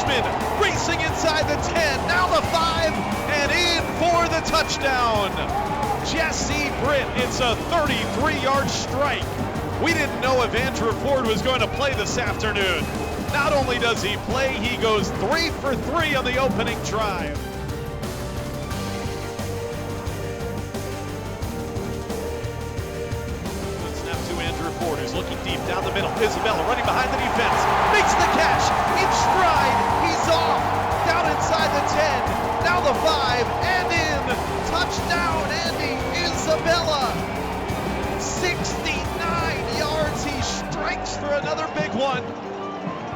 Heisman racing inside the 10, now the 5, and in for the touchdown. Jesse Britt, it's a 33-yard strike. We didn't know if Andrew Ford was going to play this afternoon. Not only does he play, he goes 3 for 3 on the opening drive. Andrew Ford, who's looking deep down the middle. Isabella running behind the defense, makes the catch, in stride, he's off, down inside the 10, now the 5, and in, touchdown Andy Isabella, 69 yards, he strikes for another big one,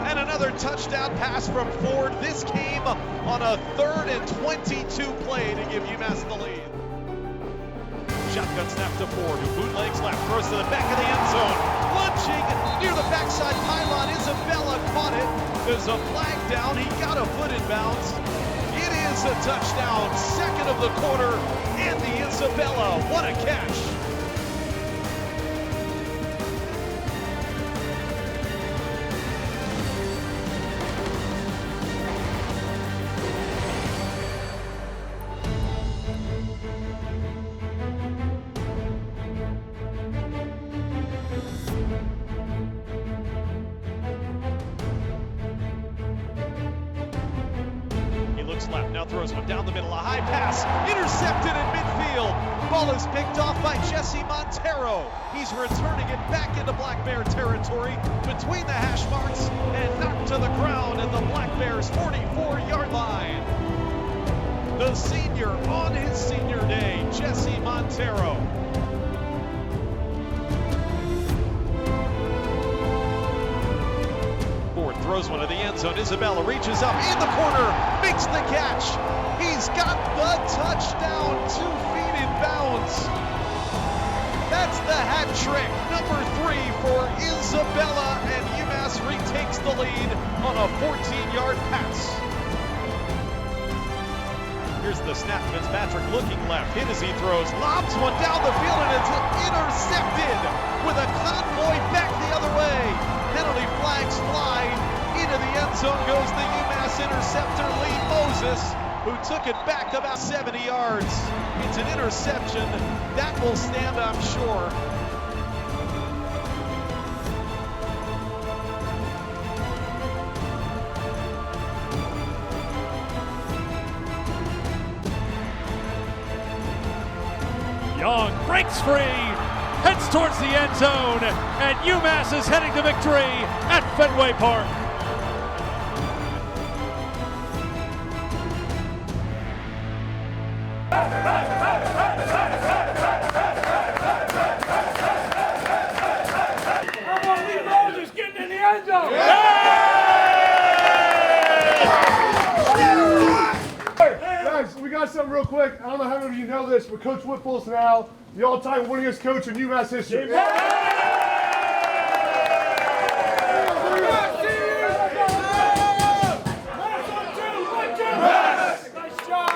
and another touchdown pass from Ford. This came on a 3rd and 22 play to give UMass the lead. Shotgun snap to Ford, who bootlegs left, throws to the back of the end zone. Lunging near the backside pylon, Isabella caught it. There's a flag down, he got a foot in bounds. It is a touchdown, 2nd of the quarter, Andy Isabella, what a catch. Left, now throws one down the middle, a high pass, intercepted in midfield. Ball is picked off by Jesse Montero. He's returning it back into Black Bear territory between the hash marks and knocked to the ground at the Black Bears 44-yard line. The senior on his senior day, Jesse Montero. Throws one to the end zone. Isabella reaches up in the corner, makes the catch. He's got the touchdown, 2 feet in bounds. That's the hat trick, number 3 for Isabella, and UMass retakes the lead on a 14-yard pass. Here's the snap. Fitzpatrick looking left, hit as he throws, lobs one down the field, and it's intercepted with a convoy back the other way. Penalty flags fly. Into the end zone goes the UMass interceptor, Lee Moses, who took it back about 70 yards. It's an interception. That will stand, I'm sure. Young breaks free, heads towards the end zone, and UMass is heading to victory at Fenway Park. Lee Moses getting in the end zone. Guys, we got something real quick. I don't know how many of you know this, but Coach Whipple's now the all-time winningest coach in UMass history. Nice job.